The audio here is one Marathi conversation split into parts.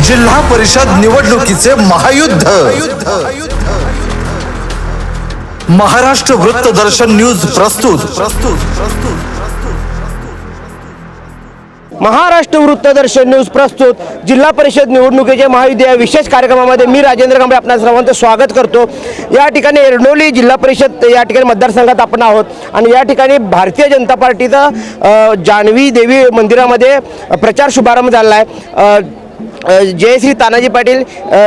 जिल्हा परिषद निवडणुकीचे महायुद्ध महाराष्ट्र वृत्तदर्शन न्यूज प्रस्तुत महाराष्ट्र वृत्तदर्शन न्यूज प्रस्तुत जिल्हा परिषद निवडणुकीचे महायुद्ध या विशेष कार्यक्रमामध्ये मी राजेंद्र कांबळे आपणा सर्वांचं स्वागत करतो। या ठिकाणी एरंडोली जिल्हा परिषद या ठिकाणी मतदारसंघात आपण आहोत आणि या ठिकाणी भारतीय जनता पार्टीचा जानवी देवी मंदिरामध्ये प्रचार शुभारंभ झाला आहे। जयश्री तानाजी पाटील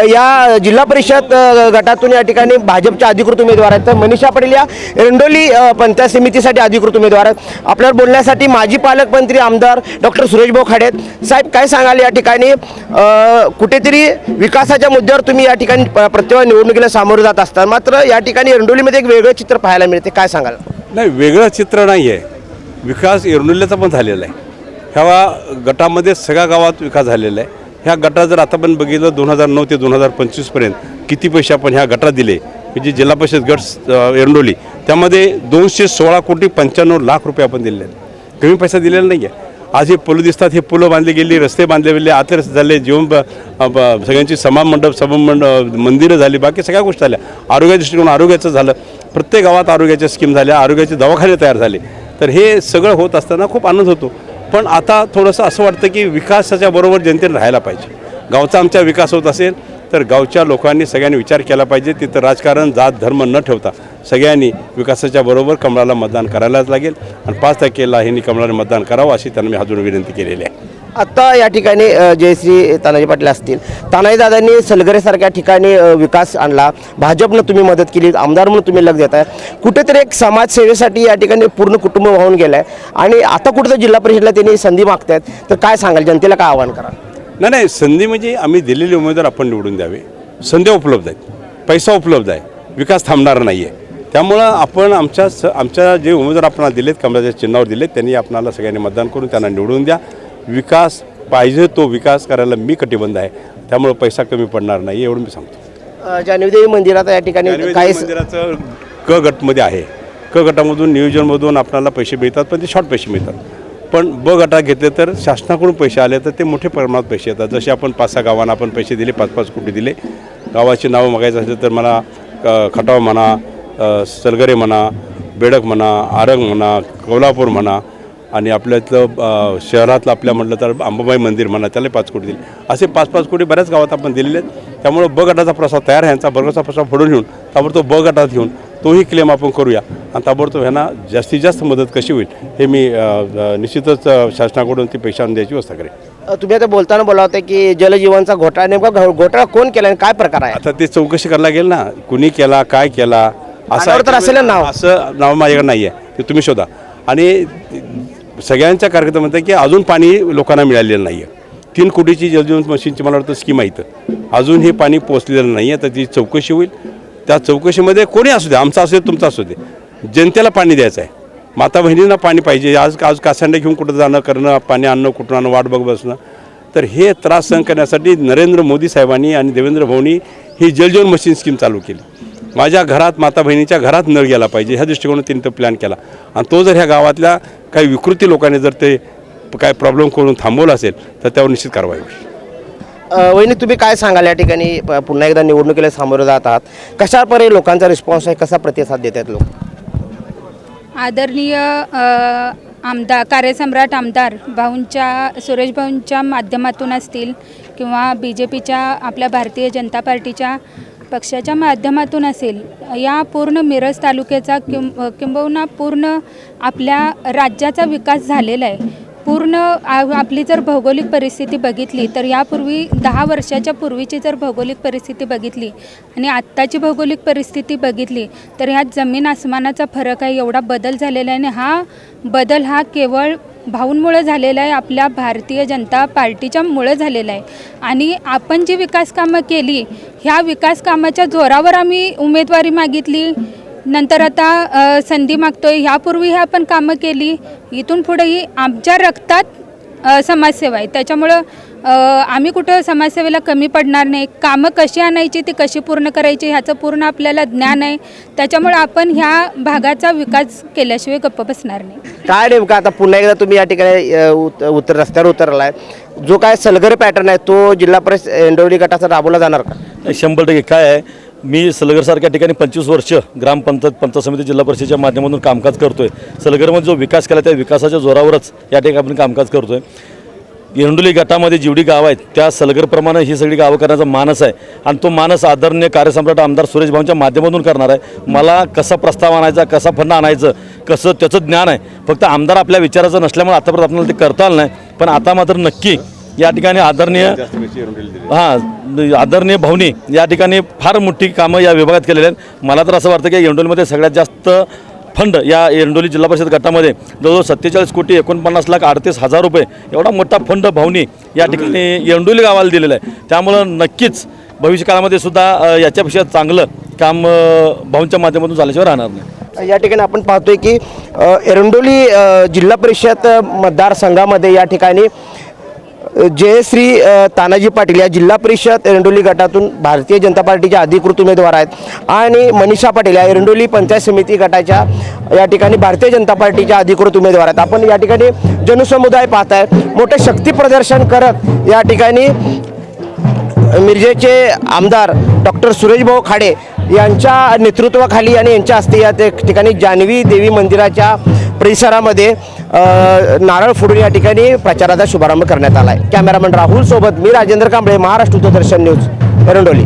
या जिल्हा परिषद गटातून या ठिकाणी भाजपच्या अधिकृत उमेदवार आहेत, तर मनीषा पाटील या एरंडोली पंचायत समितीसाठी अधिकृत उमेदवार आहेत। आपल्याला बोलण्यासाठी माजी पालकमंत्री आमदार डॉक्टर सुरेशभाऊ खाडे आहेत। साहेब, काय सांगाल या ठिकाणी कुठेतरी विकासाच्या मुद्द्यावर तुम्ही या ठिकाणी प्रत्येक निवडणुकीला सामोरे जात असतात, मात्र या ठिकाणी एरंडोलीमध्ये एक वेगळं चित्र पाहायला मिळते, काय सांगाल? नाही, वेगळं चित्र नाही आहे। विकास एरंडोलीचा पण झालेला आहे। ह्या गटामध्ये सगळ्या गावात विकास झालेला आहे। ह्या गटात जर आता पण बघितलं 2009 ते 2025पर्यंत किती पैसे आपण ह्या गटात दिले, म्हणजे जिल्हा परिषद गट एरंडोली त्यामध्ये 216 कोटी 95 लाख रुपये आपण दिलेले आहेत। कमी पैसा दिलेला नाही आहे। आज हे पुलं दिसतात, हे पुलं बांधले गेली, रस्ते बांधले गेले, आतले झाले, जीवन सगळ्यांची सभामंडप मंदिरं झाली, बाकी सगळ्या गोष्टी झाल्या। आरोग्य दृष्टिकोन आरोग्याचं झालं, प्रत्येक गावात आरोग्याच्या स्कीम झाल्या, आरोग्याचे दवाखाने तयार झाले। तर हे सगळं होत असताना खूप आनंद होतो। पण आता थोडंसं असं वाटतं की विकासाच्या बरोबर जनतेने राहायला पाहिजे। गावचा आमचा विकास होत असेल तर गावच्या लोकांनी सगळ्यांनी विचार केला पाहिजे। तिथं राजकारण जात धर्म न ठेवता सगळ्यांनी विकासाच्या बरोबर कमळाला मतदान करायलाच लागेल आणि 5% ह्यांनी कमळाला मतदान करावं अशी त्यांना मी अजून विनंती केलेली आहे। आता या ठिकाणी जयश्री तानाजी पाटील असतील, तानाजी दादांनी सलगरेसारख्या ठिकाणी विकास आणला, भाजपनं तुम्ही मदत केली, आमदार म्हणून तुम्ही लक्ष देताय, कुठेतरी एक समाजसेवेसाठी या ठिकाणी पूर्ण कुटुंब वाहून गेलं आहे आणि आता कुठेतरी जिल्हा परिषदला त्यांनी संधी मागतायत, तर काय सांगाल, जनतेला काय आव्हान करा? नाही, संधी म्हणजे आम्ही दिलेले उमेदवार आपण निवडून द्यावे। संधी उपलब्ध आहेत, पैसा उपलब्ध आहे, विकास थांबणार नाही आहे। त्यामुळं आपण आमच्या जे उमेदवार आपल्याला दिलेत, कमळाच्या चिन्हावर दिलेत, त्यांनी आपल्याला सगळ्यांनी मतदान करून त्यांना निवडून द्या। विकास पाहिजे तो विकास करायला मी कटिबद्ध आहे, त्यामुळे पैसा कमी पडणार नाही एवढं मी सांगतो। जानवीदेवी मंदिरात या ठिकाणी काही मंदिराचं क गटमध्ये आहे। क गटामधून नियोजनमधून आपल्याला पैसे मिळतात, पण ते शॉर्ट पैसे मिळतात। पण ब गटात घेतले तर शासनाकडून पैसे आले तर ते मोठे प्रमाणात पैसे येतात। जसे आपण 5-6 गावांना आपण पैसे दिले, 5-5 कोटी दिले। गावाची नावं मागायचं असेल तर मला खटाव म्हणा, सलगरे म्हणा, बेडक म्हणा, आरंग म्हणा, कोल्हापूर म्हणा आणि आपल्या इथलं शहरातलं आपल्या म्हटलं तर अंबाबाई मंदिर म्हणा, त्याला 5 कोटी दिले। असे 5-5 कोटी बऱ्याच गावात आपण दिलेले आहेत। त्यामुळे ब गटाचा प्रस्ताव तयार आहे, यांचा बर्गाचा प्रस्ताव फोडून घेऊन ताबडतोब ब गटात घेऊन तोही क्लेम आपण करूया आणि ताबडतोब ह्यांना जास्तीत जास्त मदत कशी होईल हे मी निश्चितच शासनाकडून ती पैसे आणून द्यायची व्यवस्था करेन। तुम्ही आता बोलताना बोला होता की जलजीवनचा घोटाळा, नेमका घोटाळा कोण केला आणि काय प्रकार आहे? आता ते चौकशी करायला गेल ना, कुणी केला, काय केला, असं तर असेल नाव, असं नाव माझ्याकडे नाही आहे, ते तुम्ही शोधा। आणि सगळ्यांच्या कार्यक्रमामध्ये की अजून पाणी लोकांना मिळालेलं नाही आहे। 3 कोटीची जलजीवन मशीनची मला वाटतं स्कीम आहे, इथं अजून हे पाणी पोचलेलं नाही आहे। तर ती चौकशी होईल, त्या चौकशीमध्ये कोणी असू दे, आमचा असू दे, तुमचा असू दे, जनतेला पाणी द्यायचं आहे। माता बहिणींना पाणी पाहिजे। आज कासांडे घेऊन कुठं जाणं करणं, पाणी आणणं, कुठून आणणं, वाट बघ बसणं, तर हे त्रास सहन करण्यासाठी नरेंद्र मोदी साहेबांनी आणि देवेंद्र भाऊंनी ही जलजीवन मशीन स्कीम चालू केली। माझ्या घरात, माता बहिणीच्या घरात नळ गेला पाहिजे ह्या दृष्टिकोनातून त्यांनी तो प्लॅन केला आणि तो जर ह्या गावातल्या काही विकृती लोकांनी जर ते काय प्रॉब्लेम करून थांबवलं असेल तर त्यावर निश्चित कारवाई होईल। वहिनी, तुम्ही काय सांगाल, या ठिकाणी पुन्हा एकदा निवडणुकीला सामोरे जात आहात, कशा प्रकारे लोकांचा रिस्पॉन्स आहे, कसा प्रतिसाद देत आहेत लोक? आदरणीय आमदार, कार्यसम्राट आमदार भाऊंच्या, सुरेश भाऊंच्या माध्यमातून असतील किंवा BJPच्या आपल्या भारतीय जनता पार्टीच्या पक्षाच्या माध्यमातून असेल, या पूर्ण मिरज तालुक्याचा किंबहुना पूर्ण आपल्या राज्याचा विकास झालेला आहे। पूर्ण आपली जर भौगोलिक परिस्थिती बघितली तर यापूर्वी 10 वर्षाच्या पूर्वीची जर भौगोलिक परिस्थिती बघितली आणि आत्ताची भौगोलिक परिस्थिती बघितली तर ह्यात जमीन आसमानाचा फरक आहे। एवढा बदल झालेला आहे आणि हा बदल हा केवळ भाऊंमुळे झालेला आहे, आपल्या भारतीय जनता पार्टीच्या मुळे झालेला आहे। आणि आपण जी विकास कामं केली, ह्या विकास कामाच्या जोरावर आम्ही उमेदवारी मागितली, नंतर आता संधी मागतोय। ह्यापूर्वी हे आपण कामं केली, इथून पुढेही आमच्या रक्तात समाजसेवा आहे, त्याच्यामुळं आम्ही कुठं समाजसेवेला कमी पडणार नाही। कामं कशी आणायची, ती कशी पूर्ण करायची ह्याचं पूर्ण आपल्याला ज्ञान आहे, त्याच्यामुळे आपण ह्या भागाचा विकास केल्याशिवाय गप्प बसणार नाही। काय नेमकं आता पुन्हा एकदा तुम्ही या ठिकाणी रस्त्यावर उतरलाय, जो काय सलगर पॅटर्न आहे तो जिल्हा परिषद एरंडोली गटाचा राबवला जाणार का? 100% काय आहे, मी सलगरसारख्या ठिकाणी 25 वर्ष ग्रामपंचायत पंचायत समिती जिल्हा परिषदेच्या माध्यमातून कामकाज करतोय. सलगरमध्ये जो विकास केला त्या विकासाच्या जोरावरच या ठिकाणी आपण कामकाज करतोय. एरंडोली गटामध्ये जेवढी गावं आहेत त्या सलगरप्रमाणे ही सगळी गावं करण्याचा मानस आहे आणि तो मानस आदरणीय कार्यसम्राट आमदार सुरेश भाऊंच्या माध्यमातून करणार आहे. मला कसा प्रस्ताव आणायचा, कसा फंड आणायचं, कसं त्याचं ज्ञान आहे. फक्त आमदार आपल्या विचाराचं नसल्यामुळे आतापर्यंत आपल्याला ते करता आलं नाही. पण आता मात्र नक्की या ठिकाणी आदरणीय आदरणीय भाऊनी या ठिकाणी फार मोठी कामं या विभागात केलेली आहेत. मला तर असं वाटतं की एरंडोलीमध्ये सगळ्यात जास्त फंड या एरंडोली जिल्हा परिषद गटामध्ये जवळजवळ 47,49,38,000 रुपये एवढा मोठा फंड भाऊनी या ठिकाणी एरंडोली गावाला दिलेला आहे. त्यामुळं नक्कीच भविष्य काळामध्ये सुद्धा याच्यापेक्षा चांगलं काम भाऊंच्या माध्यमातून झाल्याशिवाय राहणार नाही. या ठिकाणी आपण पाहतोय की एरंडोली जिल्हा परिषद मतदारसंघामध्ये या ठिकाणी जयश्री तानाजी पाटील या जिल्हा परिषद एरंडोली गटातून भारतीय जनता पार्टीचे अधिकृत उमेदवार आहेत आणि मनीषा पाटील या एरंडोली पंचायत समिती गटाच्या या ठिकाणी भारतीय जनता पार्टीच्या अधिकृत उमेदवार आहेत. आपण या ठिकाणी जनसमुदाय पाहताय मोठे शक्ती प्रदर्शन करत या ठिकाणी मिरजेचे आमदार डॉक्टर सुरेशभाऊ खाडे यांच्या नेतृत्वाखाली आणि यांच्या हस्ते या ठिकाणी जान्हवी देवी मंदिराच्या परिसरामध्ये नारळ फोडून या ठिकाणी प्रचाराचा शुभारंभ करण्यात आला आहे. कॅमेरामन राहुल सोबत मी राजेंद्र कांबळे, महाराष्ट्र दूरदर्शन न्यूज, एरंडोली.